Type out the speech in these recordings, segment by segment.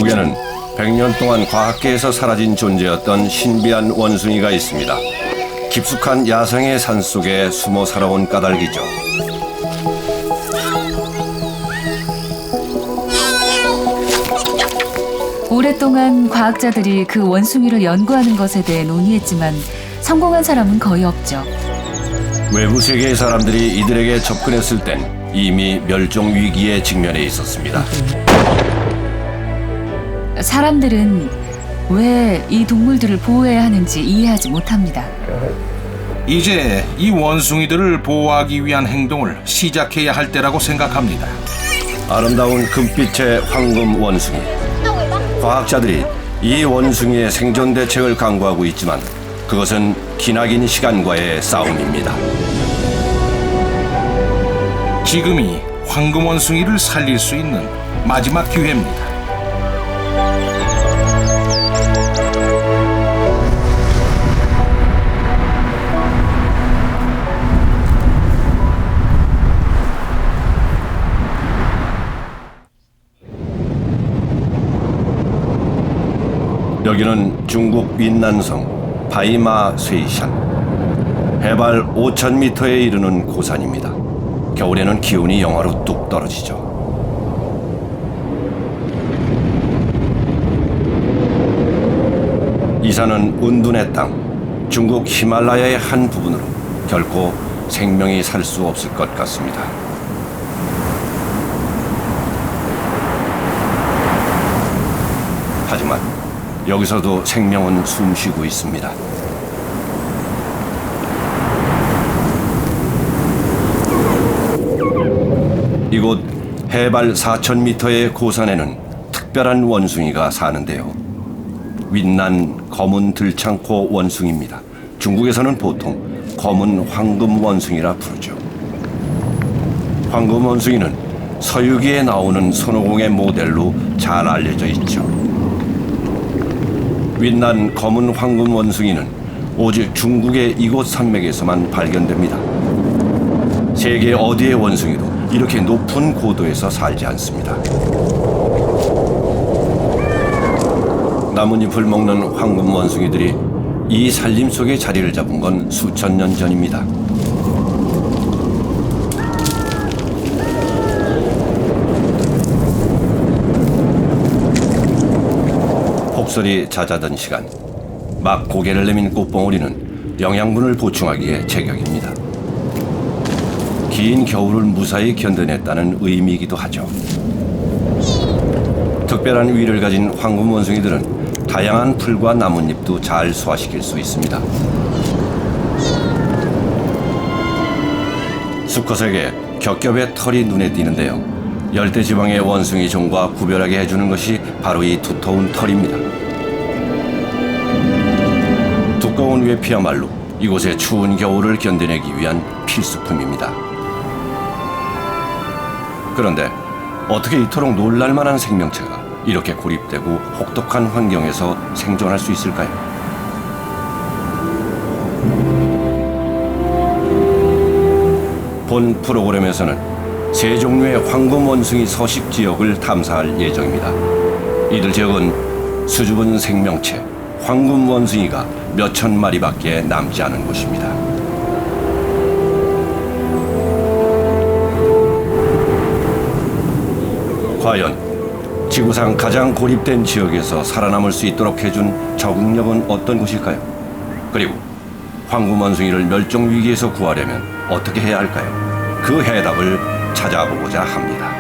중국에는 100년 동안 과학계에서 사라진 존재였던 신비한 원숭이가 있습니다. 깊숙한 야생의 산속에 숨어 살아온 까닭이죠. 오랫동안 과학자들이 그 원숭이를 연구하는 것에 대해 논의했지만 성공한 사람은 거의 없죠. 외부 세계의 사람들이 이들에게 접근했을 땐 이미 멸종 위기에 직면해 있었습니다. 사람들은 왜 이 동물들을 보호해야 하는지 이해하지 못합니다. 이제 이 원숭이들을 보호하기 위한 행동을 시작해야 할 때라고 생각합니다. 아름다운 금빛의 황금 원숭이. 과학자들이 이 원숭이의 생존 대책을 강구하고 있지만 그것은 기나긴 시간과의 싸움입니다. 지금이 황금 원숭이를 살릴 수 있는 마지막 기회입니다. 여기는 중국 윈난성 바이마 쇠이샨. 해발 5,000m에 이르는 고산입니다. 겨울에는 기온이 영하로 뚝 떨어지죠. 이 산은 운둔의 땅, 중국 히말라야의 한 부분으로 결코 생명이 살 수 없을 것 같습니다. 하지만 여기서도 생명은 숨쉬고 있습니다. 이곳 해발 4,000m의 고산에는 특별한 원숭이가 사는데요. 윈난 검은 들창코 원숭이입니다. 중국에서는 보통 검은 황금 원숭이라 부르죠. 황금 원숭이는 서유기에 나오는 손오공의 모델로 잘 알려져 있죠. 윈난 검은 황금 원숭이는 오직 중국의 이곳 산맥에서만 발견됩니다. 세계 어디의 원숭이도 이렇게 높은 고도에서 살지 않습니다. 나뭇잎을 먹는 황금 원숭이들이 이 산림 속에 자리를 잡은 건 수천 년 전입니다. 폭설이 잦아든 시간, 막 고개를 내민 꽃봉오리는 영양분을 보충하기에 제격입니다. 긴 겨울을 무사히 견뎌냈다는 의미이기도 하죠. 특별한 위를 가진 황금 원숭이들은 다양한 풀과 나뭇잎도 잘 소화시킬 수 있습니다. 수컷에게 겹겹의 털이 눈에 띄는데요. 열대지방의 원숭이 종과 구별하게 해주는 것이 바로 이 두터운 털입니다. 두꺼운 외피야말로 이곳의 추운 겨울을 견뎌내기 위한 필수품입니다. 그런데 어떻게 이토록 놀랄만한 생명체가 이렇게 고립되고 혹독한 환경에서 생존할 수 있을까요? 본 프로그램에서는 세 종류의 황금 원숭이 서식 지역을 탐사할 예정입니다. 이들 지역은 수줍은 생명체 황금 원숭이가 몇천 마리밖에 남지 않은 곳입니다. 과연 지구상 가장 고립된 지역에서 살아남을 수 있도록 해준 적응력은 어떤 곳일까요? 그리고 황금 원숭이를 멸종 위기에서 구하려면 어떻게 해야 할까요? 그 해답을 찾아보고자 합니다.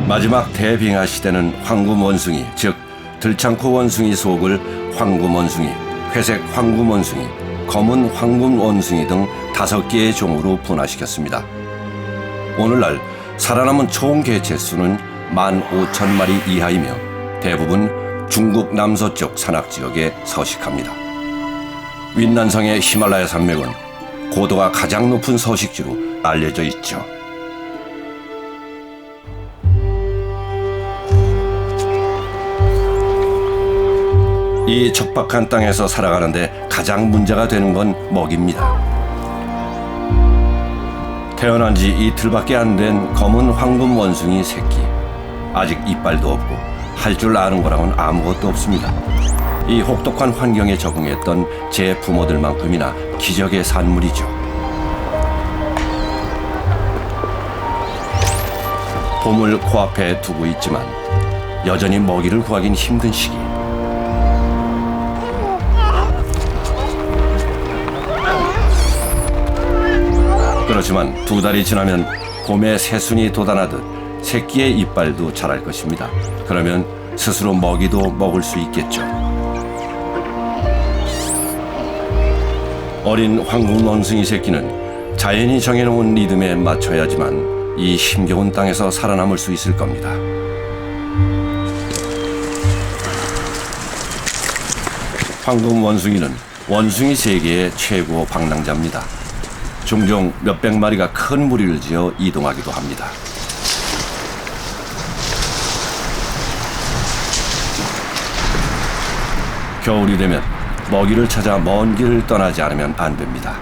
마지막 대빙하 시대는 황금 원숭이, 즉 들창코 원숭이 속을 황금 원숭이, 회색 황금 원숭이, 검은 황금 원숭이 등 5개의 종으로 분화시켰습니다. 오늘날 살아남은 총 개체 수는 15,000마리 이하이며 대부분 중국 남서쪽 산악지역에 서식합니다. 윈난성의 히말라야 산맥은 고도가 가장 높은 서식지로 알려져 있죠. 이 척박한 땅에서 살아가는데 가장 문제가 되는 건 먹입니다. 태어난 지 이틀밖에 안 된 검은 황금 원숭이 새끼. 아직 이빨도 없고 할 줄 아는 거랑은 아무것도 없습니다. 이 혹독한 환경에 적응했던 제 부모들만큼이나 기적의 산물이죠. 봄을 코앞에 두고 있지만 여전히 먹이를 구하긴 힘든 시기. 그렇지만 2달이 지나면 곰의 새순이 돋아나듯 새끼의 이빨도 자랄 것입니다. 그러면 스스로 먹이도 먹을 수 있겠죠. 어린 황금 원숭이 새끼는 자연이 정해놓은 리듬에 맞춰야지만 이 힘겨운 땅에서 살아남을 수 있을 겁니다. 황금 원숭이는 원숭이 세계의 최고 방랑자입니다. 종종 몇백 마리가 큰 무리를 지어 이동하기도 합니다. 겨울이 되면 먹이를 찾아 먼 길을 떠나지 않으면 안 됩니다.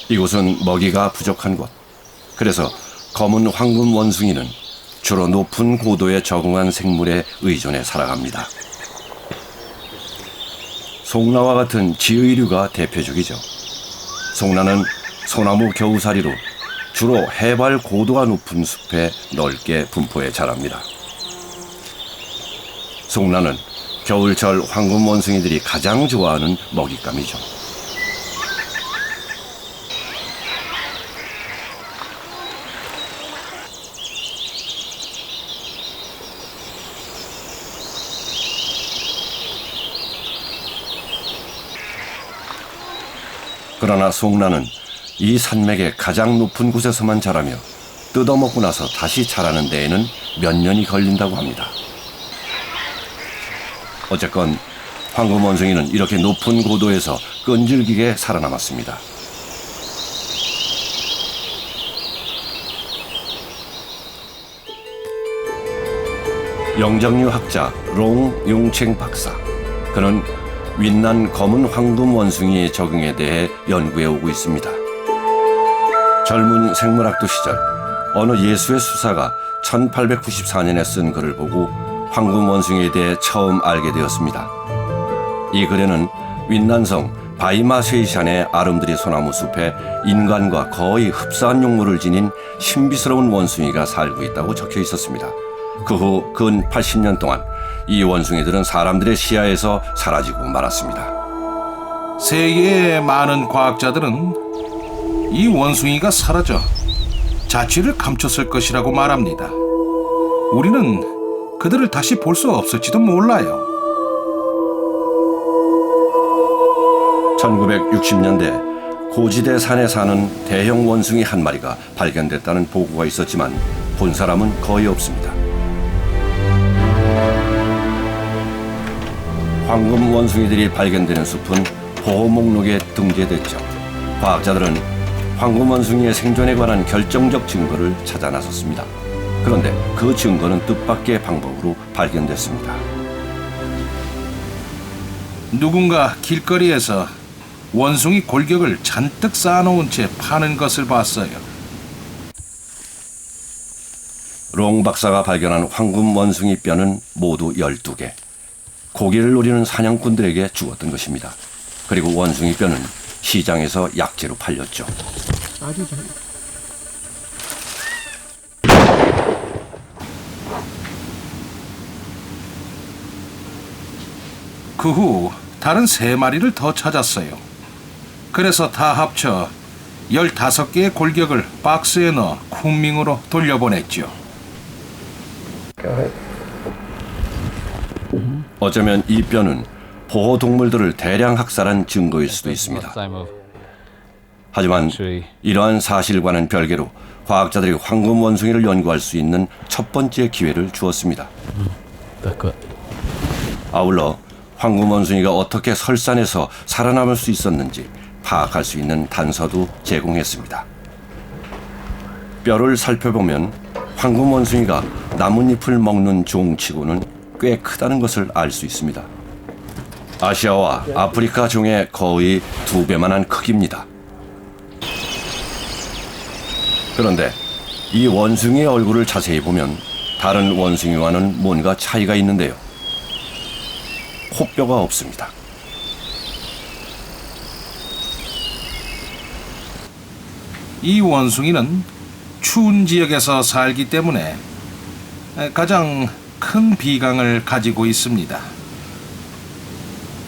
이곳은 먹이가 부족한 곳. 그래서 검은 황금 원숭이는 주로 높은 고도에 적응한 생물에 의존해 살아갑니다. 송라와 같은 지의류가 대표적이죠. 송라는 소나무 겨우살이로 주로 해발 고도가 높은 숲에 넓게 분포해 자랍니다. 송라는 겨울철 황금 원숭이들이 가장 좋아하는 먹잇감이죠. 그러나 송라는 이 산맥의 가장 높은 곳에서만 자라며 뜯어먹고 나서 다시 자라는 데에는 몇 년이 걸린다고 합니다. 어쨌건 황금 원숭이는 이렇게 높은 고도에서 끈질기게 살아남았습니다. 영장류 학자 롱 용챙 박사. 그는 윈난 검은 황금 원숭이의 적응에 대해 연구해 오고 있습니다. 젊은 생물학도 시절 어느 예수의 수사가 1894년에 쓴 글을 보고 황금 원숭이에 대해 처음 알게 되었습니다. 이 글에는 윈난성 바이마쉐이샨의 아름드리 소나무 숲에 인간과 거의 흡사한 용모를 지닌 신비스러운 원숭이가 살고 있다고 적혀 있었습니다. 그 후 근 80년 동안 이 원숭이들은 사람들의 시야에서 사라지고 말았습니다. 세계의 많은 과학자들은 이 원숭이가 사라져 자취를 감췄을 것이라고 말합니다. 우리는 그들을 다시 볼 수 없을지도 몰라요. 1960년대 고지대 산에 사는 대형 원숭이 한 마리가 발견됐다는 보고가 있었지만 본 사람은 거의 없습니다. 황금 원숭이들이 발견되는 숲은 보호 목록에 등재됐죠. 과학자들은 황금 원숭이의 생존에 관한 결정적 증거를 찾아 나섰습니다. 그런데 그 증거는 뜻밖의 방법으로 발견됐습니다. 누군가 길거리에서 원숭이 골격을 잔뜩 쌓아놓은 채 파는 것을 봤어요. 롱 박사가 발견한 황금 원숭이 뼈는 모두 12개. 고기를 노리는 사냥꾼들에게 주었던 것입니다. 그리고 원숭이 뼈는 시장에서 약재로 팔렸죠. 그 후 다른 3마리를 더 찾았어요. 그래서 다 합쳐 15개의 골격을 박스에 넣어 쿤밍으로 돌려보냈죠. 어쩌면 이 뼈는 보호동물들을 대량 학살한 증거일 수도 있습니다. 하지만 이러한 사실과는 별개로 과학자들이 황금 원숭이를 연구할 수 있는 첫 번째 기회를 주었습니다. 아울러 황금 원숭이가 어떻게 설산에서 살아남을 수 있었는지 파악할 수 있는 단서도 제공했습니다. 뼈를 살펴보면 황금 원숭이가 나뭇잎을 먹는 종치고는 꽤 크다는 것을 알 수 있습니다. 아시아와 아프리카 종의 거의 2배만한 크기입니다. 그런데 이 원숭이의 얼굴을 자세히 보면 다른 원숭이와는 뭔가 차이가 있는데요. 코뼈가 없습니다. 이 원숭이는 추운 지역에서 살기 때문에 가장 큰 비강을 가지고 있습니다.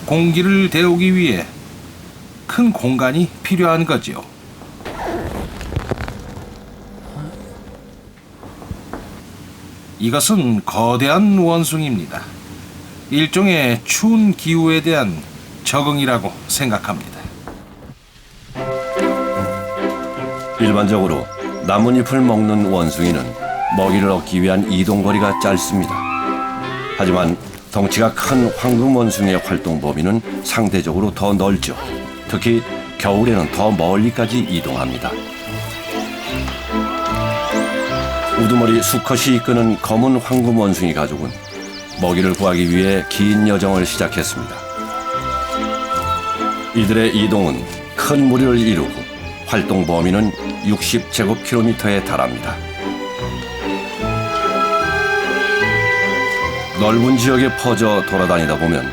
공기를 데우기 위해 큰 공간이 필요한 거지요. 이것은 거대한 원숭이입니다. 일종의 추운 기후에 대한 적응이라고 생각합니다. 일반적으로 나뭇잎을 먹는 원숭이는 먹이를 얻기 위한 이동거리가 짧습니다. 하지만 덩치가 큰 황금 원숭이의 활동 범위는 상대적으로 더 넓죠. 특히 겨울에는 더 멀리까지 이동합니다. 우두머리 수컷이 이끄는 검은 황금 원숭이 가족은 먹이를 구하기 위해 긴 여정을 시작했습니다. 이들의 이동은 큰 무리를 이루고 활동 범위는 60제곱킬로미터에 달합니다. 넓은 지역에 퍼져 돌아다니다 보면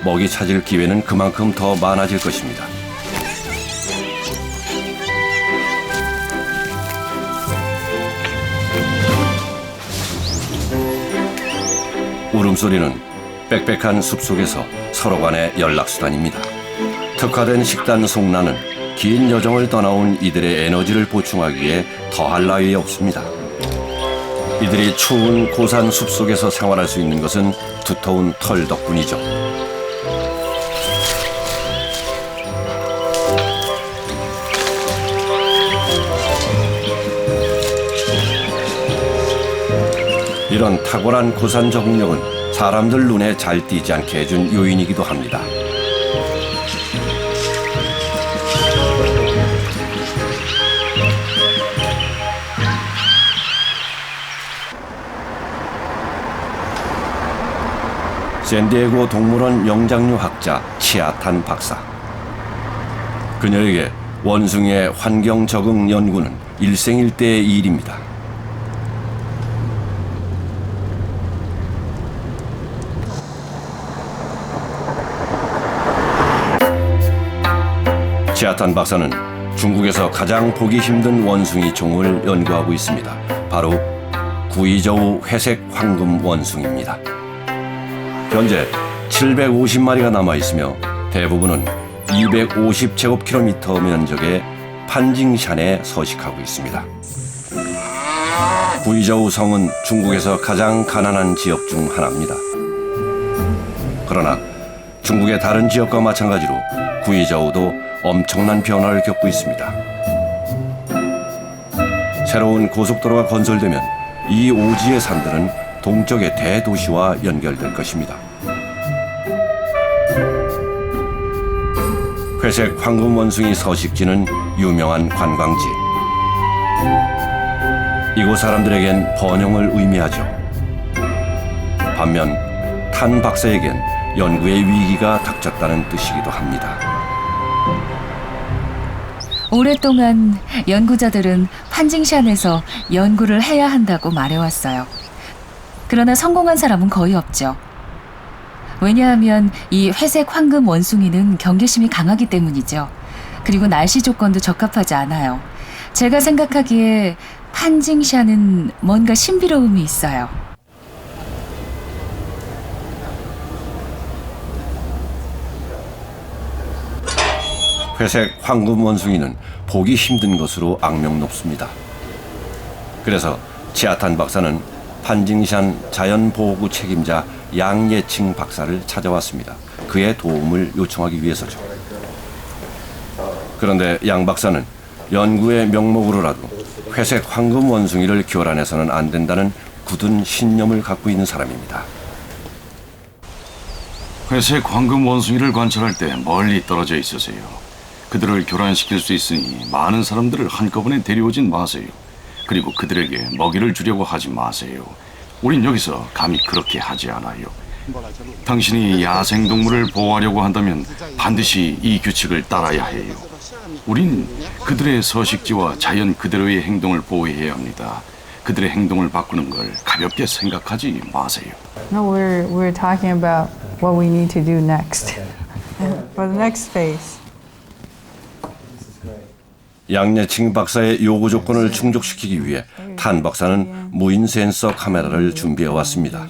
먹이 찾을 기회는 그만큼 더 많아질 것입니다. 울음소리는 빽빽한 숲속에서 서로 간의 연락수단입니다. 특화된 식단 송나는 긴 여정을 떠나온 이들의 에너지를 보충하기에 더할 나위 없습니다. 이들이 추운 고산 숲속에서 생활할 수 있는 것은 두터운 털 덕분이죠. 이런 탁월한 고산 적응력은 사람들 눈에 잘 띄지 않게 해준 요인이기도 합니다. 샌디에고 동물원 영장류 학자 치아탄 박사. 그녀에게 원숭이의 환경 적응 연구는 일생일대의 일입니다. 치아탄 박사는 중국에서 가장 보기 힘든 원숭이 종을 연구하고 있습니다. 바로 구이저우 회색 황금 원숭이입니다. 현재 750마리가 남아있으며 대부분은 250제곱킬로미터 면적의 판징샨에 서식하고 있습니다. 구이저우 성은 중국에서 가장 가난한 지역 중 하나입니다. 그러나 중국의 다른 지역과 마찬가지로 구이저우도 엄청난 변화를 겪고 있습니다. 새로운 고속도로가 건설되면 이 오지의 산들은 동쪽의 대도시와 연결될 것입니다. 회색 황금 원숭이 서식지는 유명한 관광지. 이곳 사람들에겐 번영을 의미하죠. 반면 탄 박사에겐 연구의 위기가 닥쳤다는 뜻이기도 합니다. 오랫동안 연구자들은 판징샨에서 연구를 해야 한다고 말해왔어요. 그러나 성공한 사람은 거의 없죠. 왜냐하면 이 회색 황금 원숭이는 경계심이 강하기 때문이죠. 그리고 날씨 조건도 적합하지 않아요. 제가 생각하기에 판징샨은 뭔가 신비로움이 있어요. 회색 황금 원숭이는 보기 힘든 것으로 악명 높습니다. 그래서 치아탄 박사는 판징샨 자연보호구 책임자 양예칭 박사를 찾아왔습니다. 그의 도움을 요청하기 위해서죠. 그런데 양 박사는 연구의 명목으로라도 회색 황금 원숭이를 교란해서는 안 된다는 굳은 신념을 갖고 있는 사람입니다. 회색 황금 원숭이를 관찰할 때 멀리 떨어져 있으세요. 그들을 교란시킬 수 있으니 많은 사람들을 한꺼번에 데려오진 마세요. 그리고 그들에게 먹이를 주려고 하지 마세요. 우린 여기서 감히 그렇게 하지 않아요. 당신이 야생동물을 보호하려고 한다면 반드시 이 규칙을 따라야 해요. 우린 그들의 서식지와 자연 그대로의 행동을 보호해야 합니다. 그들의 행동을 바꾸는 걸 가볍게 생각하지 마세요. No, we're talking about what we need to do next for the next phase. 양예칭 박사의 요구 조건을 충족시키기 위해 탄 박사는 무인 센서 카메라를 준비해 왔습니다.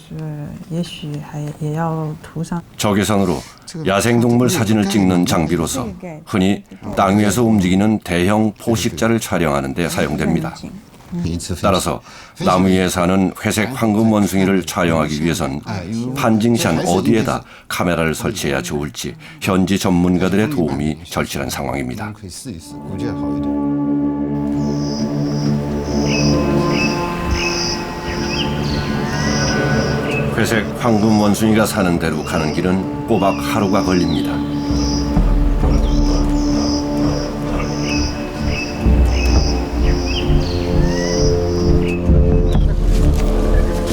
也许也要涂上 적외선으로 야생동물 사진을 찍는 장비로서 흔히 땅 위에서 움직이는 대형 포식자를 촬영하는 데 사용됩니다. 따라서 나무 위에 사는 회색 황금 원숭이를 촬영하기 위해선 판징샨 어디에다 카메라를 설치해야 좋을지 현지 전문가들의 도움이 절실한 상황입니다. 可以试一试，估计好一点。 회색 황금 원숭이가 사는 데로 가는 길은 꼬박 하루가 걸립니다.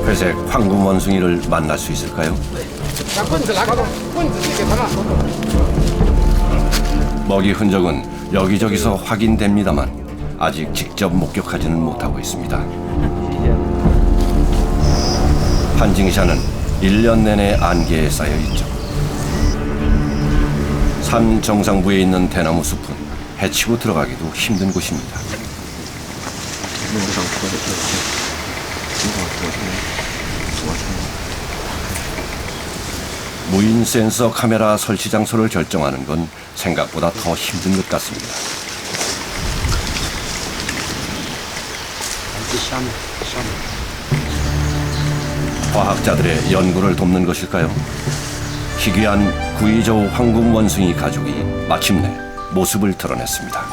회색 황금 원숭이를 만날 수 있을까요? 먹이 흔적은 여기저기서 확인됩니다만 아직 직접 목격하지는 못하고 있습니다. 판징샤는 1년 내내 안개에 쌓여 있죠. 산 정상부에 있는 대나무 숲은 해치고 들어가기도 힘든 곳입니다. 무인 센서 카메라 설치 장소를 결정하는 건 생각보다 더 힘든 것 같습니다. 과학자들의 연구를 돕는 것일까요? 희귀한 구이저우 황금 원숭이 가족이 마침내 모습을 드러냈습니다.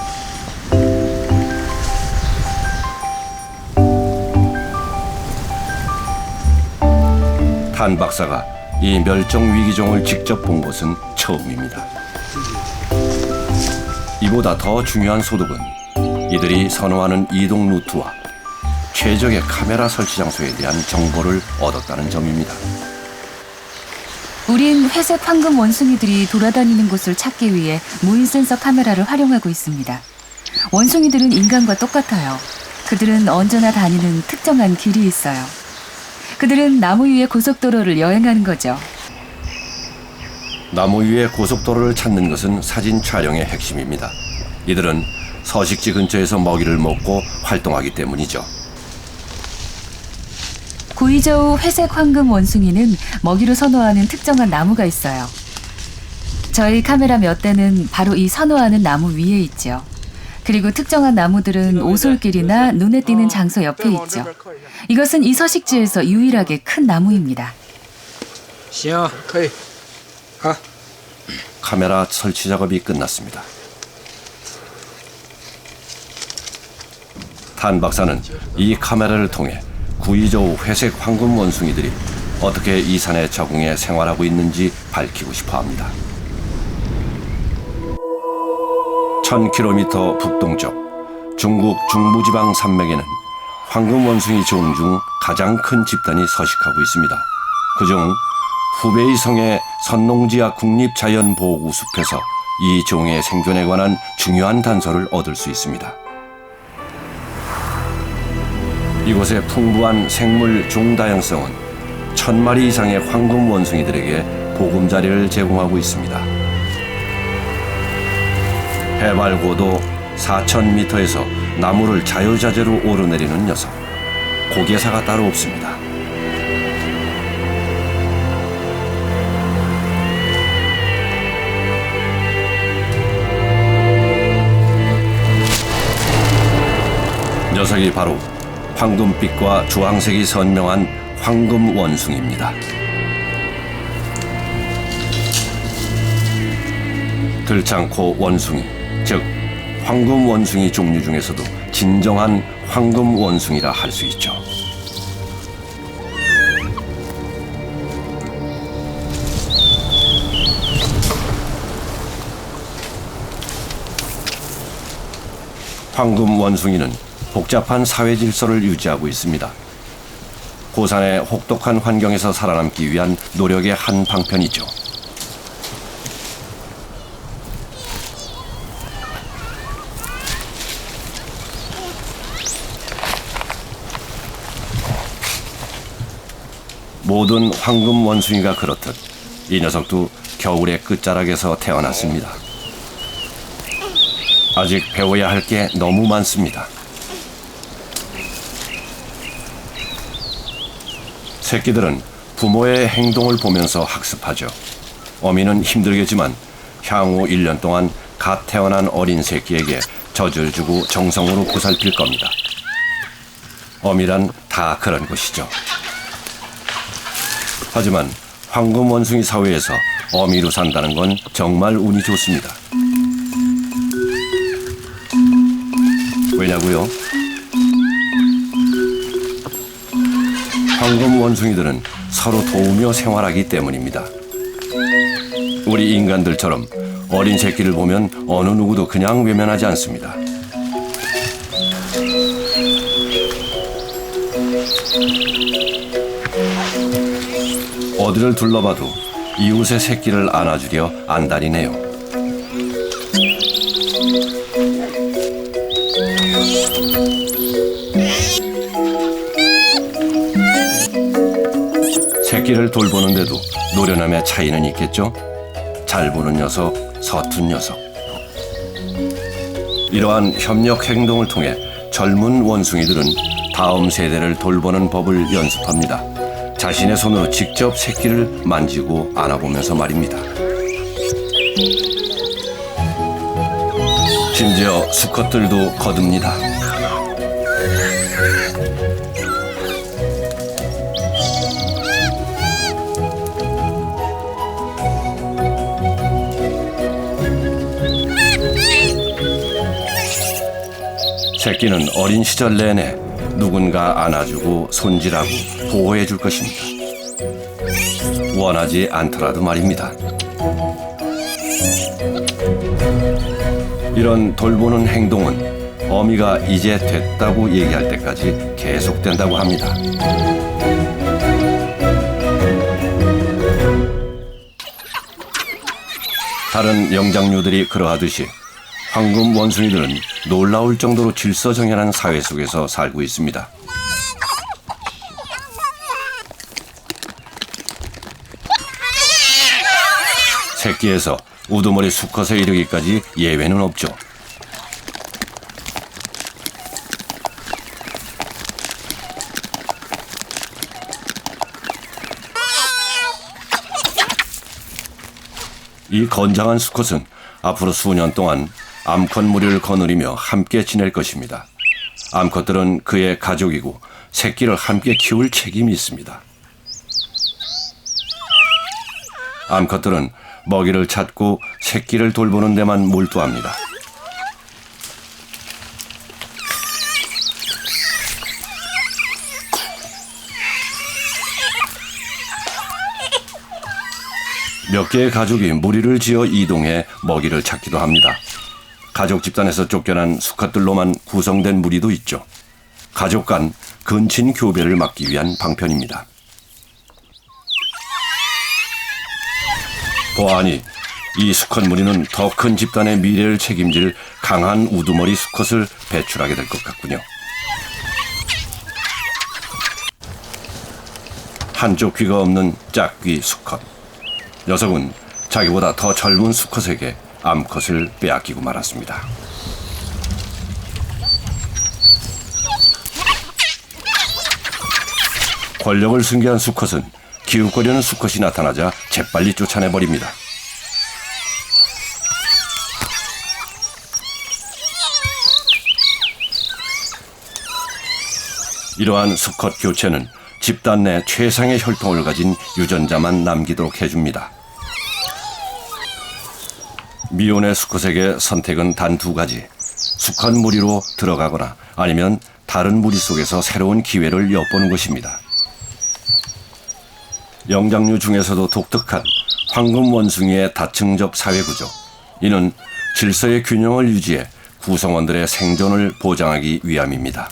탄 박사가 이 멸종 위기종을 직접 본 것은 처음입니다. 이보다 더 중요한 소득은 이들이 선호하는 이동 루트와 최적의 카메라 설치 장소에 대한 정보를 얻었다는 점입니다. 우린 회색 황금 원숭이들이 돌아다니는 곳을 찾기 위해 무인 센서 카메라를 활용하고 있습니다. 원숭이들은 인간과 똑같아요. 그들은 언제나 다니는 특정한 길이 있어요. 그들은 나무 위의 고속도로를 여행하는 거죠. 나무 위의 고속도로를 찾는 것은 사진 촬영의 핵심입니다. 이들은 서식지 근처에서 먹이를 먹고 활동하기 때문이죠. 구이저우 회색 황금 원숭이는 먹이로 선호하는 특정한 나무가 있어요. 저희 카메라 몇 대는 바로 이 선호하는 나무 위에 있죠. 그리고 특정한 나무들은 오솔길이나 눈에 띄는 장소 옆에 있죠. 이것은 이 서식지에서 유일하게 큰 나무입니다. 카메라 설치 작업이 끝났습니다. 탄 박사는 이 카메라를 통해 구이저우 회색 황금 원숭이들이 어떻게 이 산에 적응해 생활하고 있는지 밝히고 싶어 합니다. 1000km 북동쪽 중국 중부지방 산맥에는 황금 원숭이 종 중 가장 큰 집단이 서식하고 있습니다. 그중 후베이 성의 선농지야 국립자연보호구숲에서 이 종의 생존에 관한 중요한 단서를 얻을 수 있습니다. 이곳의 풍부한 생물 종다양성은 1000마리 이상의 황금 원숭이들에게 보금자리를 제공하고 있습니다. 해발 고도 4000m에서 나무를 자유자재로 오르내리는 녀석. 고개사가 따로 없습니다. 녀석이 바로 황금빛과 주황색이 선명한 황금 원숭이입니다. 들창코 원숭이, 즉 황금 원숭이 종류 중에서도 진정한 황금 원숭이라 할 수 있죠. 황금 원숭이는 복잡한 사회 질서를 유지하고 있습니다. 고산의 혹독한 환경에서 살아남기 위한 노력의 한 방편이죠. 모든 황금 원숭이가 그렇듯 이 녀석도 겨울의 끝자락에서 태어났습니다. 아직 배워야 할 게 너무 많습니다. 새끼들은 부모의 행동을 보면서 학습하죠. 어미는 힘들겠지만 향후 1년 동안 갓 태어난 어린 새끼에게 젖을 주고 정성으로 보살필 겁니다. 어미란 다 그런 것이죠. 하지만 황금 원숭이 사회에서 어미로 산다는 건 정말 운이 좋습니다. 왜냐고요? 황금 원숭이들은 서로 도우며 생활하기 때문입니다. 우리 인간들처럼 어린 새끼를 보면 어느 누구도 그냥 외면하지 않습니다. 어디를 둘러봐도 이웃의 새끼를 안아주려 안달이네요. 새끼를 돌보는데도 노련함의 차이는 있겠죠? 잘 보는 녀석, 서툰 녀석. 이러한 협력 행동을 통해 젊은 원숭이들은 다음 세대를 돌보는 법을 연습합니다. 자신의 손으로 직접 새끼를 만지고 안아보면서 말입니다. 심지어 수컷들도 거듭니다. 새끼는 어린 시절 내내 누군가 안아주고 손질하고 보호해 줄 것입니다. 원하지 않더라도 말입니다. 이런 돌보는 행동은 어미가 이제 됐다고 얘기할 때까지 계속된다고 합니다. 다른 영장류들이 그러하듯이 황금 원숭이들은 놀라울 정도로 질서정연한 사회 속에서 살고 있습니다. 새끼에서 우두머리 수컷에 이르기까지 예외는 없죠. 이 건장한 수컷은 앞으로 수년 동안 암컷 무리를 거느리며 함께 지낼 것입니다. 암컷들은 그의 가족이고 새끼를 함께 키울 책임이 있습니다. 암컷들은 먹이를 찾고 새끼를 돌보는 데만 몰두합니다. 몇 개의 가족이 무리를 지어 이동해 먹이를 찾기도 합니다. 가족 집단에서 쫓겨난 수컷들로만 구성된 무리도 있죠. 가족 간 근친 교배를 막기 위한 방편입니다. 보아하니 이 수컷 무리는 더 큰 집단의 미래를 책임질 강한 우두머리 수컷을 배출하게 될 것 같군요. 한쪽 귀가 없는 짝귀 수컷. 녀석은 자기보다 더 젊은 수컷에게 암컷을 빼앗기고 말았습니다. 권력을 승계한 수컷은 기웃거리는 수컷이 나타나자 재빨리 쫓아내버립니다. 이러한 수컷 교체는 집단 내 최상의 혈통을 가진 유전자만 남기도록 해줍니다. 미혼의 수컷에게 선택은 단 두 가지. 수컷 무리로 들어가거나 아니면 다른 무리 속에서 새로운 기회를 엿보는 것입니다. 영장류 중에서도 독특한 황금 원숭이의 다층적 사회구조. 이는 질서의 균형을 유지해 구성원들의 생존을 보장하기 위함입니다.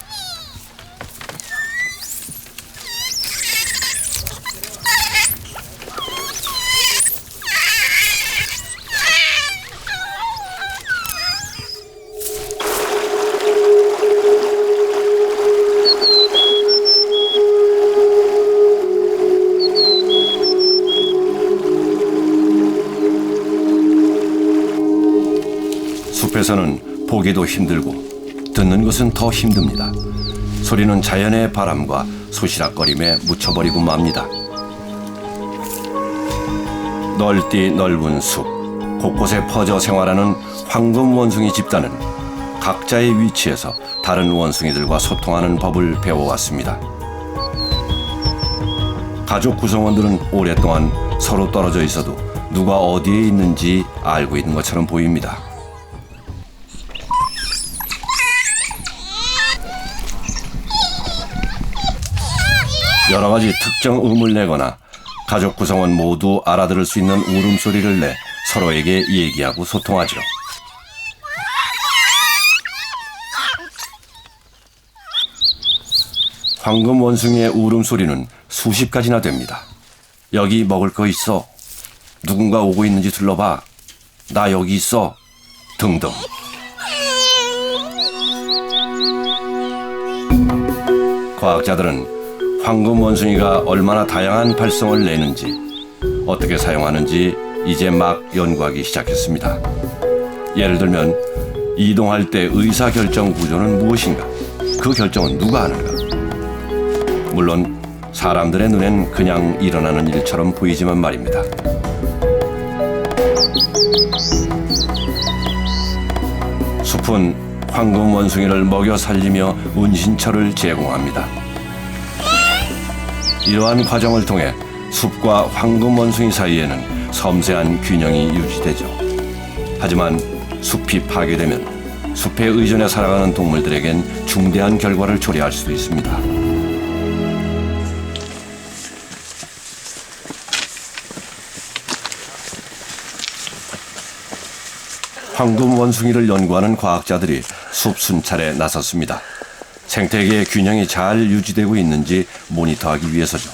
숲에서는 보기도 힘들고 듣는 것은 더 힘듭니다. 소리는 자연의 바람과 소시락거림에 묻혀버리고 맙니다. 넓디 넓은 숲, 곳곳에 퍼져 생활하는 황금 원숭이 집단은 각자의 위치에서 다른 원숭이들과 소통하는 법을 배워왔습니다. 가족 구성원들은 오랫동안 서로 떨어져 있어도 누가 어디에 있는지 알고 있는 것처럼 보입니다. 여러 가지 특정 음을 내거나 가족 구성원 모두 알아들을 수 있는 울음소리를 내 서로에게 얘기하고 소통하죠. 황금 원숭이의 울음소리는 수십 가지나 됩니다. 여기 먹을 거 있어. 누군가 오고 있는지 둘러봐. 나 여기 있어. 등등. 과학자들은 황금 원숭이가 얼마나 다양한 발성을 내는지, 어떻게 사용하는지 이제 막 연구하기 시작했습니다. 예를 들면 이동할 때 의사결정 구조는 무엇인가? 그 결정은 누가 하는가? 물론 사람들의 눈엔 그냥 일어나는 일처럼 보이지만 말입니다. 숲은 황금 원숭이를 먹여 살리며 은신처를 제공합니다. 이러한 과정을 통해 숲과 황금 원숭이 사이에는 섬세한 균형이 유지되죠. 하지만 숲이 파괴되면 숲에 의존해 살아가는 동물들에겐 중대한 결과를 초래할 수도 있습니다. 황금 원숭이를 연구하는 과학자들이 숲 순찰에 나섰습니다. 생태계의 균형이 잘 유지되고 있는지 모니터하기 위해서죠.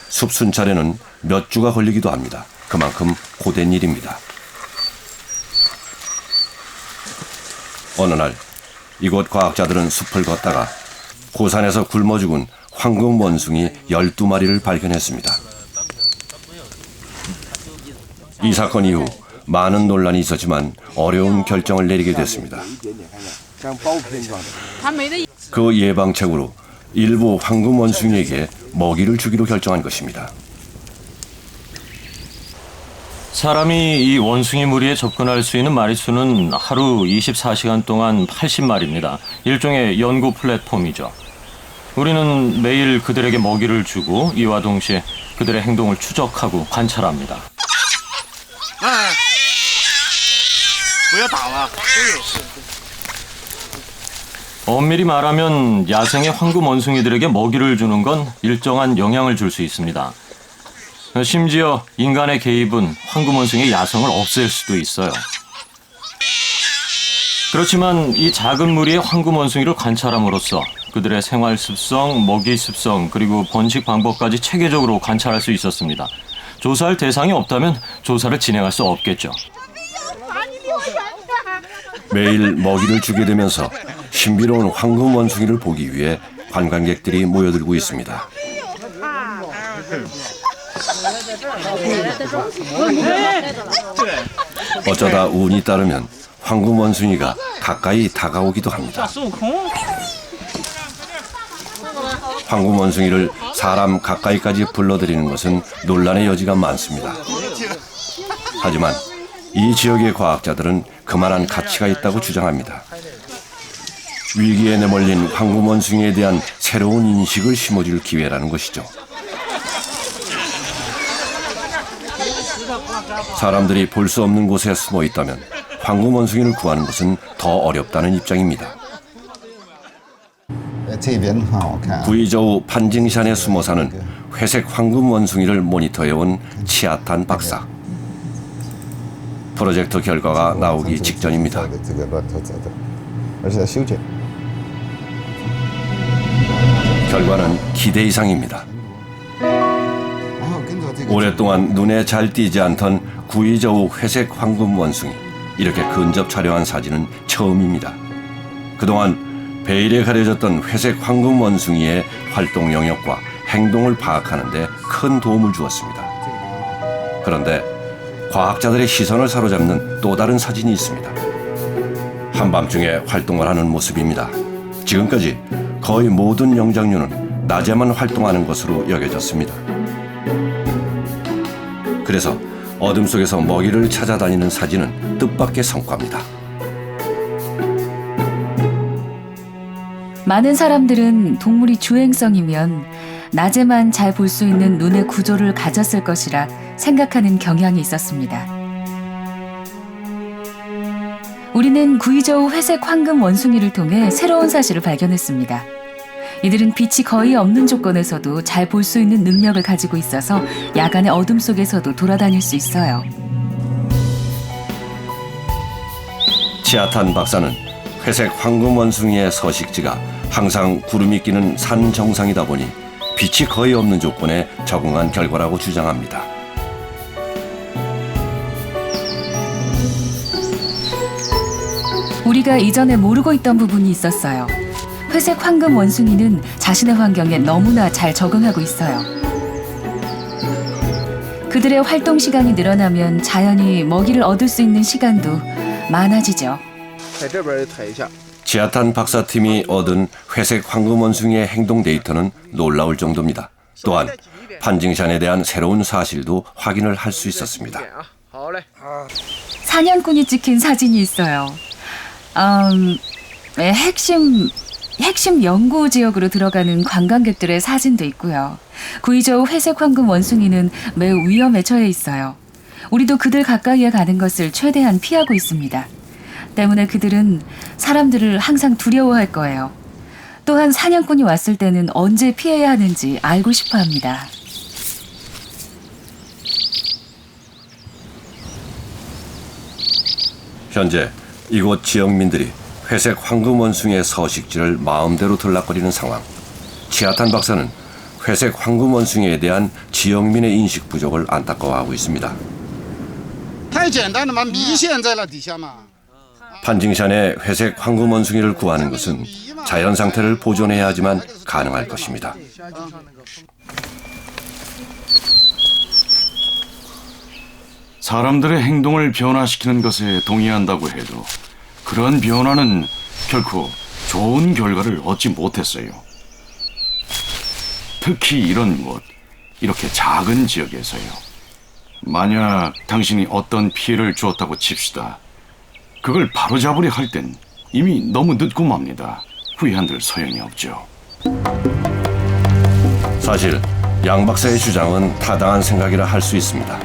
숲 순찰에는 몇 주가 걸리기도 합니다. 그만큼 고된 일입니다. 어느 날 이곳 과학자들은 숲을 걷다가 고산에서 굶어 죽은 황금 원숭이 12마리를 발견했습니다. 이 사건 이후 많은 논란이 있었지만 어려운 결정을 내리게 됐습니다. 그 예방책으로 일부 황금 원숭이에게 먹이를 주기로 결정한 것입니다. 사람이 이 원숭이 무리에 접근할 수 있는 마리수는 하루 24시간 동안 80마리입니다. 일종의 연구 플랫폼이죠. 우리는 매일 그들에게 먹이를 주고 이와 동시에 그들의 행동을 추적하고 관찰합니다. 엄밀히 말하면 야생의 황금 원숭이들에게 먹이를 주는 건 일정한 영향을 줄 수 있습니다. 심지어 인간의 개입은 황금 원숭이의 야성을 없앨 수도 있어요. 그렇지만 이 작은 무리의 황금 원숭이를 관찰함으로써 그들의 생활 습성, 먹이 습성, 그리고 번식 방법까지 체계적으로 관찰할 수 있었습니다. 조사할 대상이 없다면 조사를 진행할 수 없겠죠. 매일 먹이를 주게 되면서 신비로운 황금 원숭이를 보기 위해 관광객들이 모여들고 있습니다. 어쩌다 운이 따르면 황금 원숭이가 가까이 다가오기도 합니다. 황금 원숭이를 사람 가까이까지 불러들이는 것은 논란의 여지가 많습니다. 하지만 이 지역의 과학자들은 그만한 가치가 있다고 주장합니다. 위기에 내몰린 황금 원숭이에 대한 새로운 인식을 심어줄 기회라는 것이죠. 사람들이 볼 수 없는 곳에 숨어 있다면 황금 원숭이를 구하는 것은 더 어렵다는 입장입니다. 구이저우 판징샨에 숨어 사는 회색 황금 원숭이를 모니터해온 치아탄 박사. 프로젝트 결과가 나오기 직전입니다. 결과는 기대 이상입니다. 오랫동안 눈에 잘 띄지 않던 구이저우 회색 황금 원숭이. 이렇게 근접 촬영한 사진은 처음입니다. 그동안 베일에 가려졌던 회색 황금 원숭이의 활동 영역과 행동을 파악하는 데 큰 도움을 주었습니다. 그런데 과학자들의 시선을 사로잡는 또 다른 사진이 있습니다. 한밤중에 활동을 하는 모습입니다. 지금까지 거의 모든 영장류는 낮에만 활동하는 것으로 여겨졌습니다. 그래서 어둠 속에서 먹이를 찾아다니는 사진은 뜻밖의 성과입니다. 많은 사람들은 동물이 주행성이면 낮에만 잘 볼 수 있는 눈의 구조를 가졌을 것이라 생각하는 경향이 있었습니다. 우리는 구이저우 회색 황금 원숭이를 통해 새로운 사실을 발견했습니다. 이들은 빛이 거의 없는 조건에서도 잘 볼 수 있는 능력을 가지고 있어서 야간의 어둠 속에서도 돌아다닐 수 있어요. 치아탄 박사는 회색 황금 원숭이의 서식지가 항상 구름이 끼는 산 정상이다 보니 빛이 거의 없는 조건에 적응한 결과라고 주장합니다. 우리가 이전에 모르고 있던 부분이 있었어요. 회색 황금 원숭이는 자신의 환경에 너무나 잘 적응하고 있어요. 그들의 활동 시간이 늘어나면 자연히 먹이를 얻을 수 있는 시간도 많아지죠. 치아탄 박사팀이 얻은 회색 황금 원숭이의 행동 데이터는 놀라울 정도입니다. 또한 판징샨에 대한 새로운 사실도 확인을 할 수 있었습니다. 사냥꾼이 찍힌 사진이 있어요. 핵심 연구 지역으로 들어가는 관광객들의 사진도 있고요. 구이저우 회색 황금 원숭이는 매우 위험에 처해 있어요. 우리도 그들 가까이에 가는 것을 최대한 피하고 있습니다. 때문에 그들은 사람들을 항상 두려워할 거예요. 또한 사냥꾼이 왔을 때는 언제 피해야 하는지 알고 싶어 합니다. 현재 이곳 지역민들이 회색 황금 원숭이의 서식지를 마음대로 들락거리는 상황. 치아탄 박사는 회색 황금 원숭이에 대한 지역민의 인식 부족을 안타까워하고 있습니다. 판징샨에 회색 황금 원숭이를 구하는 것은 자연 상태를 보존해야 하지만 가능할 것입니다. 사람들의 행동을 변화시키는 것에 동의한다고 해도 그런 변화는 결코 좋은 결과를 얻지 못했어요. 특히 이런 곳, 이렇게 작은 지역에서요. 만약 당신이 어떤 피해를 주었다고 칩시다. 그걸 바로잡으려 할 땐 이미 너무 늦고 맙니다. 후회한들 소용이 없죠. 사실 양 박사의 주장은 타당한 생각이라 할 수 있습니다.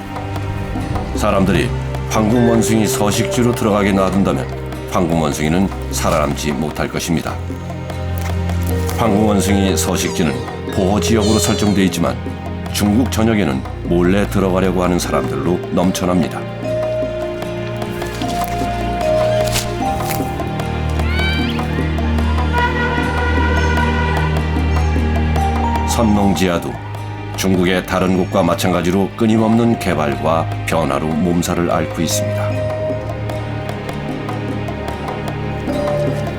사람들이 황금 원숭이 서식지로 들어가게 놔둔다면 황금 원숭이는 살아남지 못할 것입니다. 황금 원숭이 서식지는 보호지역으로 설정되어 있지만 중국 전역에는 몰래 들어가려고 하는 사람들로 넘쳐납니다. 선농지야도 중국의 다른 곳과 마찬가지로 끊임없는 개발과 변화로 몸살을 앓고 있습니다.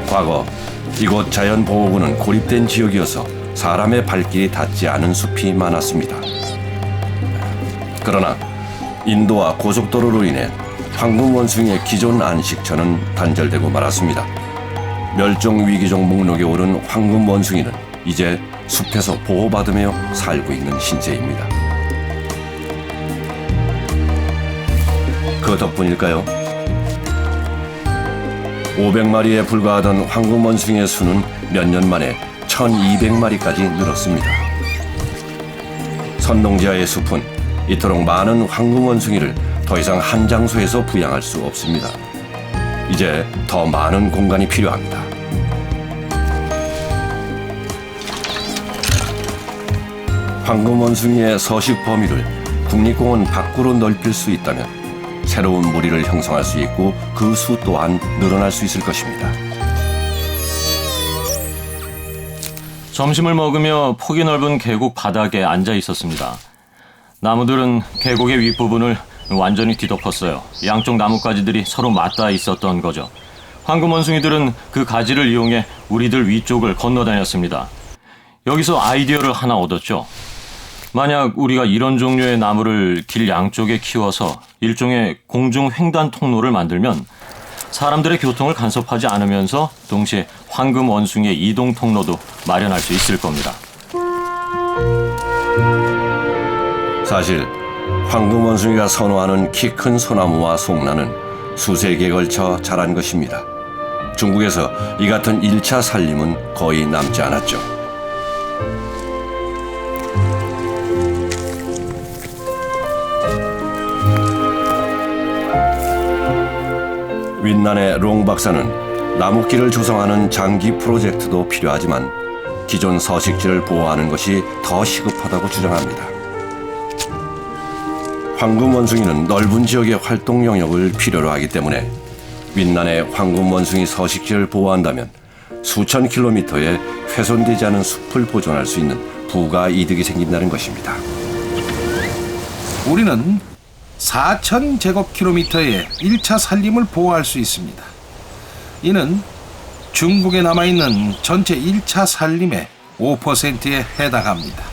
과거 이곳 자연보호구는 고립된 지역이어서 사람의 발길이 닿지 않은 숲이 많았습니다. 그러나 인도와 고속도로로 인해 황금 원숭이의 기존 안식처는 단절되고 말았습니다. 멸종 위기종 목록에 오른 황금 원숭이는 이제 숲에서 보호받으며 살고 있는 신세입니다. 그 덕분일까요? 500마리에 불과하던 황금 원숭이의 수는 몇 년 만에 1200마리까지 늘었습니다. 선농지하의 숲은 이토록 많은 황금 원숭이를 더 이상 한 장소에서 부양할 수 없습니다. 이제 더 많은 공간이 필요합니다. 황금 원숭이의 서식 범위를 국립공원 밖으로 넓힐 수 있다면 새로운 무리를 형성할 수 있고 그 수 또한 늘어날 수 있을 것입니다. 점심을 먹으며 폭이 넓은 계곡 바닥에 앉아 있었습니다. 나무들은 계곡의 윗부분을 완전히 뒤덮었어요. 양쪽 나뭇가지들이 서로 맞닿아 있었던 거죠. 황금 원숭이들은 그 가지를 이용해 우리들 위쪽을 건너다녔습니다. 여기서 아이디어를 하나 얻었죠. 만약 우리가 이런 종류의 나무를 길 양쪽에 키워서 일종의 공중 횡단 통로를 만들면 사람들의 교통을 간섭하지 않으면서 동시에 황금 원숭이의 이동 통로도 마련할 수 있을 겁니다. 사실 황금 원숭이가 선호하는 키 큰 소나무와 송나는 수세기에 걸쳐 자란 것입니다. 중국에서 이 같은 1차 살림은 거의 남지 않았죠. 윈난의 롱 박사는 나무길을 조성하는 장기 프로젝트도 필요하지만 기존 서식지를 보호하는 것이 더 시급하다고 주장합니다. 황금 원숭이는 넓은 지역의 활동 영역을 필요로 하기 때문에 윈난의 황금 원숭이 서식지를 보호한다면 수천 킬로미터의 훼손되지 않은 숲을 보존할 수 있는 부가 이득이 생긴다는 것입니다. 우리는 4,000제곱킬로미터의 1차 산림을 보호할 수 있습니다. 이는 중국에 남아있는 전체 1차 산림의 5%에 해당합니다.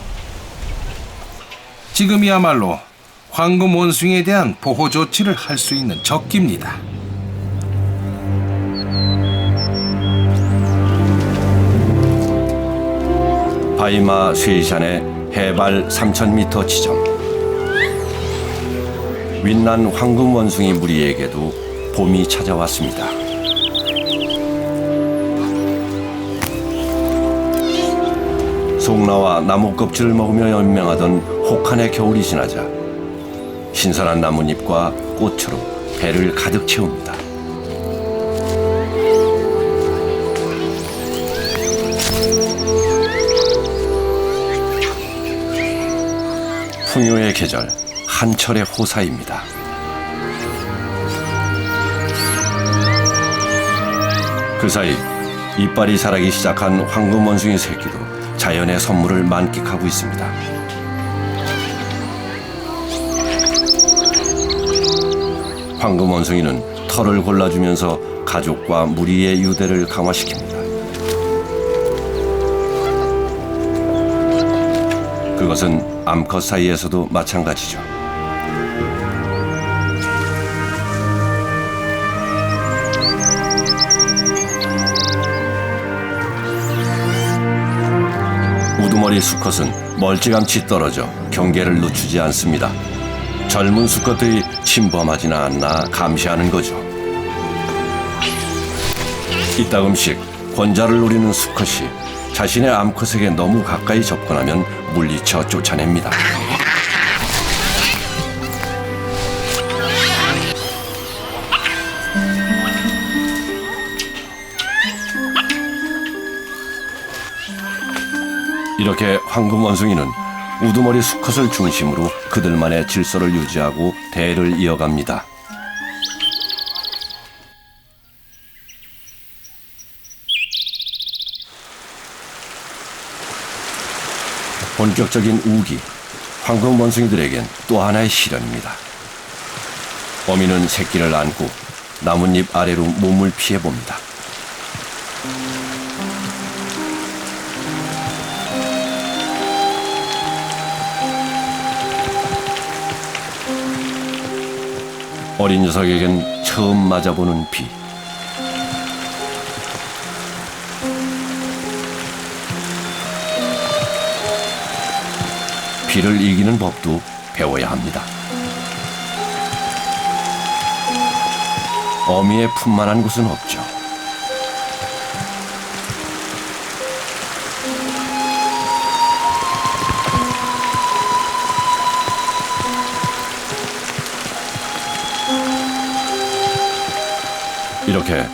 지금이야말로 황금 원숭이에 대한 보호 조치를 할 수 있는 적기입니다. 바이마 쉐이샨의 해발 3,000m 지점. 윈난 황금 원숭이 무리에게도 봄이 찾아왔습니다. 송나와 나무 껍질을 먹으며 연명하던 혹한의 겨울이 지나자 신선한 나뭇잎과 꽃으로 배를 가득 채웁니다. 풍요의 계절, 한철의 호사입니다. 그 사이 이빨이 자라기 시작한 황금 원숭이 새끼도 자연의 선물을 만끽하고 있습니다. 황금 원숭이는 털을 골라주면서 가족과 무리의 유대를 강화시킵니다. 그것은 암컷 사이에서도 마찬가지죠. 우두머리 수컷은 멀찌감치 떨어져 경계를 늦추지 않습니다. 젊은 수컷들이 침범하지는 않나 감시하는 거죠. 이따금씩 권자를 노리는 수컷이 자신의 암컷에게 너무 가까이 접근하면 물리쳐 쫓아냅니다. 이렇게 황금 원숭이는 우두머리 수컷을 중심으로 그들만의 질서를 유지하고 대를 이어갑니다. 본격적인 우기, 황금 원숭이들에겐 또 하나의 시련입니다. 어미는 새끼를 안고 나뭇잎 아래로 몸을 피해봅니다. 어린 녀석에겐 처음 맞아보는 비. 비를 이기는 법도 배워야 합니다. 어미의 품만한 곳은 없죠. 이렇게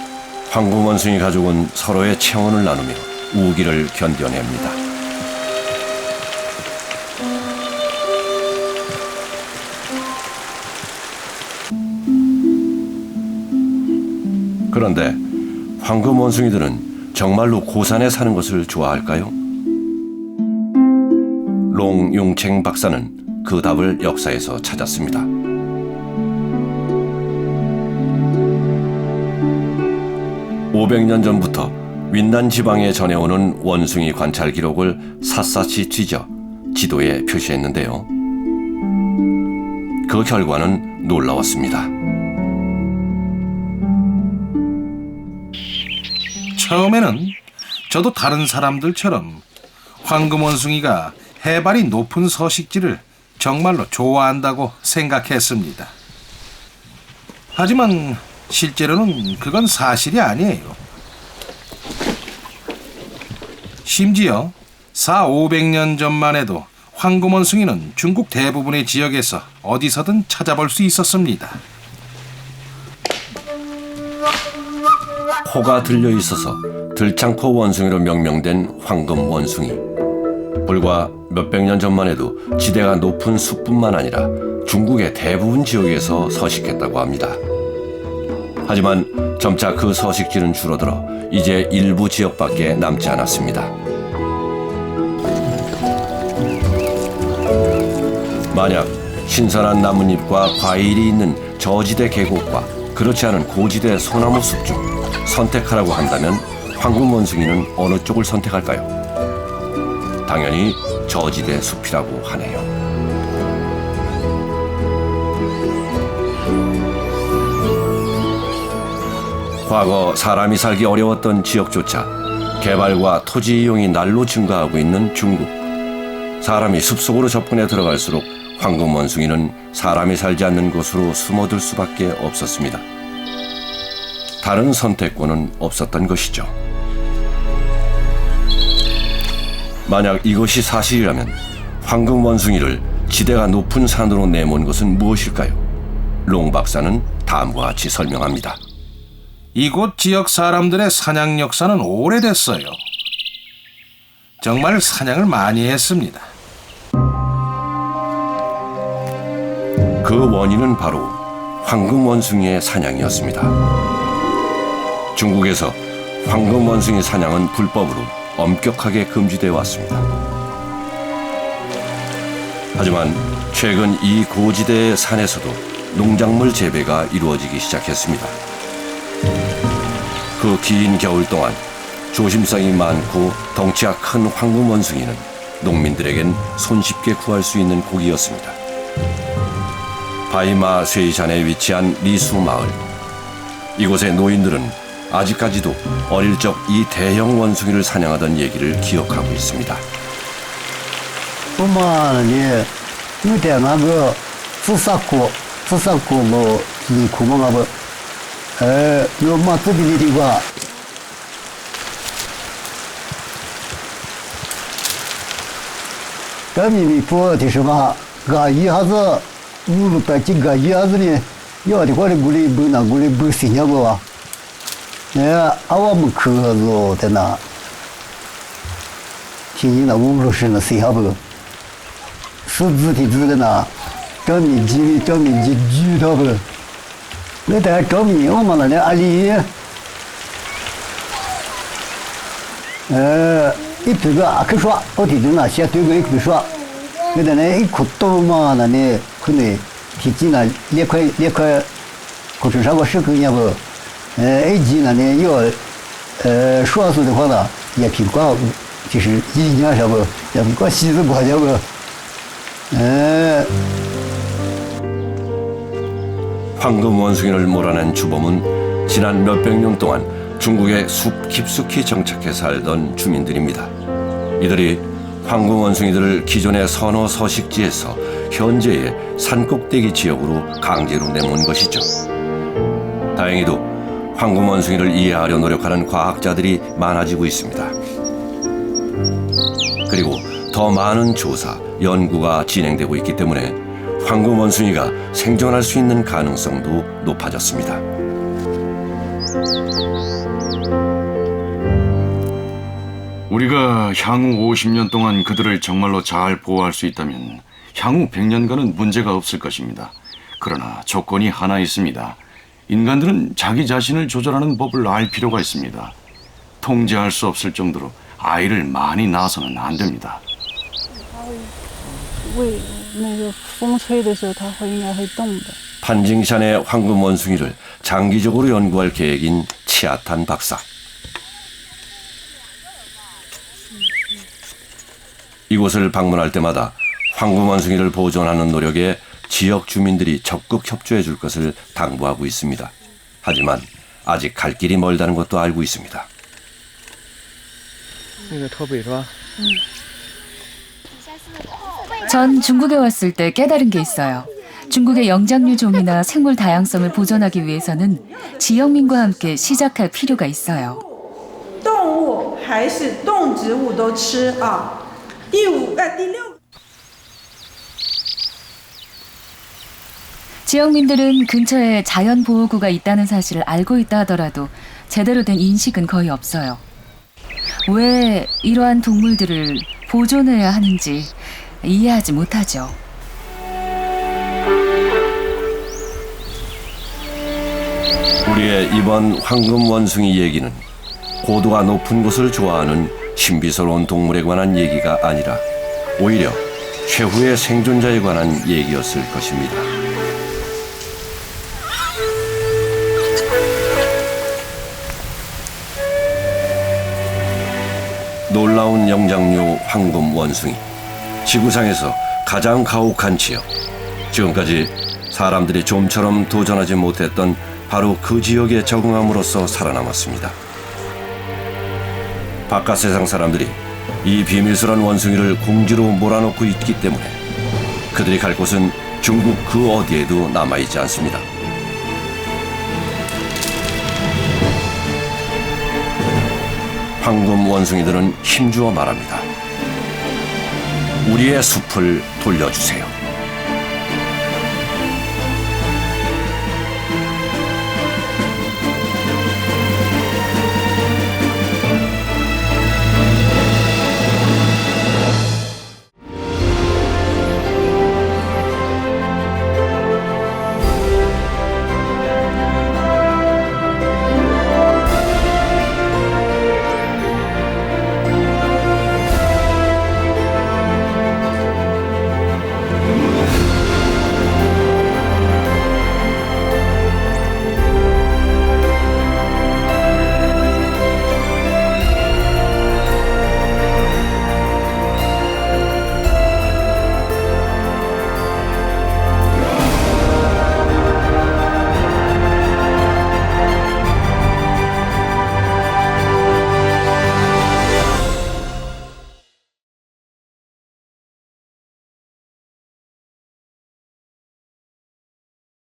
황금 원숭이 가족은 서로의 체온을 나누며 우기를 견뎌냅니다. 그런데 황금 원숭이들은 정말로 고산에 사는 것을 좋아할까요? 롱 용챙 박사는 그 답을 역사에서 찾았습니다. 500년 전부터 윈난 지방에 전해오는 원숭이 관찰 기록을 샅샅이 뒤져 지도에 표시했는데요. 그 결과는 놀라웠습니다. 처음에는 저도 다른 사람들처럼 황금원숭이가 해발이 높은 서식지를 정말로 좋아한다고 생각했습니다. 하지만 실제로는 그건 사실이 아니에요. 심지어 400~500년 전만 해도 황금원숭이는 중국 대부분의 지역에서 어디서든 찾아볼 수 있었습니다. 코가 들려 있어서 들창코 원숭이로 명명된 황금원숭이. 불과 몇백 년 전만 해도 지대가 높은 숲뿐만 아니라 중국의 대부분 지역에서 서식했다고 합니다. 하지만 점차 그 서식지는 줄어들어 이제 일부 지역밖에 남지 않았습니다. 만약 신선한 나뭇잎과 과일이 있는 저지대 계곡과 그렇지 않은 고지대 소나무 숲 중 선택하라고 한다면 황금원숭이는 어느 쪽을 선택할까요? 당연히 저지대 숲이라고 하네요. 과거 사람이 살기 어려웠던 지역조차 개발과 토지 이용이 날로 증가하고 있는 중국. 사람이 숲속으로 접근해 들어갈수록 황금원숭이는 사람이 살지 않는 곳으로 숨어들 수밖에 없었습니다. 다른 선택권은 없었던 것이죠. 만약 이것이 사실이라면 황금원숭이를 지대가 높은 산으로 내몬 것은 무엇일까요? 롱 박사는 다음과 같이 설명합니다. 이곳 지역 사람들의 사냥 역사는 오래됐어요. 정말 사냥을 많이 했습니다. 그 원인은 바로 황금원숭이의 사냥이었습니다. 중국에서 황금원숭이 사냥은 불법으로 엄격하게 금지되어 왔습니다. 하지만 최근 이 고지대의 산에서도 농작물 재배가 이루어지기 시작했습니다. 그 긴 겨울 동안 조심성이 많고 덩치가 큰 황금원숭이는 농민들에겐 손쉽게 구할 수 있는 고기였습니다. 바이마 쇠이산에 위치한 리수 마을. 이곳의 노인들은 아직까지도 어릴 적 이 대형 원숭이를 사냥하던 얘기를 기억하고 있습니다. 엄마는 이때 나그 수사코 뭐 구멍하고 엄마 뜨기리가 그러면 뭐 되시마 가 이하서 우르 빠지가 이하서니 여기 거리 물이 뭐나 물이 무엇이냐고 와. 아와무 그거 되나. 신이나 우르시는 시하고 수즈티즈나 점이 주더고 내가 점이 얼마나 알리 이트가 아크슈아 어디드나 시아트가 이크슈아 그다음에 이 고토마나네 근데 기지나 레카 고추사고 시그냐고 에이지나네 요 수화수의话也挺高就是一年什么也不过西子国家个황금원숭이를 몰아낸 주범은 지난 몇백 년 동안 중국의 숲 깊숙이 정착해 살던 주민들입니다. 이들이 황금원숭이들을 기존의 선호 서식지에서 현재의 산꼭대기 지역으로 강제로 내몬 것이죠. 다행히도 황금원숭이를 이해하려 노력하는 과학자들이 많아지고 있습니다. 그리고 더 많은 조사, 연구가 진행되고 있기 때문에 황금원숭이가 생존할 수 있는 가능성도 높아졌습니다. 우리가 향후 50년 동안 그들을 정말로 잘 보호할 수 있다면 향후 100년간은 문제가 없을 것입니다. 그러나 조건이 하나 있습니다. 인간들은 자기 자신을 조절하는 법을 알 필요가 있습니다. 통제할 수 없을 정도로 아이를 많이 낳아서는 안 됩니다. 为那个风吹的时候，它会应该会动的。 판징산의 황금원숭이를 장기적으로 연구할 계획인 치아탄 박사. 이곳을 방문할 때마다 황금원숭이를 보존하는 노력에 지역 주민들이 적극 협조해 줄 것을 당부하고 있습니다. 하지만 아직 갈 길이 멀다는 것도 알고 있습니다. 전 중국에 왔을 때 깨달은 게 있어요. 중국의 영장류 종이나 생물 다양성을 보존하기 위해서는 지역민과 함께 시작할 필요가 있어요. 动物还是动植物都吃啊。第六。 지역민들은 근처에 자연보호구가 있다는 사실을 알고 있다 하더라도 제대로 된 인식은 거의 없어요. 왜 이러한 동물들을 보존해야 하는지 이해하지 못하죠. 우리의 이번 황금 원숭이 얘기는 고도가 높은 곳을 좋아하는 신비스러운 동물에 관한 얘기가 아니라 오히려 최후의 생존자에 관한 얘기였을 것입니다. 놀라운 영장류 황금 원숭이, 지구상에서 가장 가혹한 지역. 지금까지 사람들이 좀처럼 도전하지 못했던 바로 그 지역에 적응함으로써 살아남았습니다. 바깥 세상 사람들이 이 비밀스러운 원숭이를 공지로 몰아넣고 있기 때문에 그들이 갈 곳은 중국 그 어디에도 남아있지 않습니다. 황금 원숭이들은 힘주어 말합니다. 우리의 숲을 돌려주세요.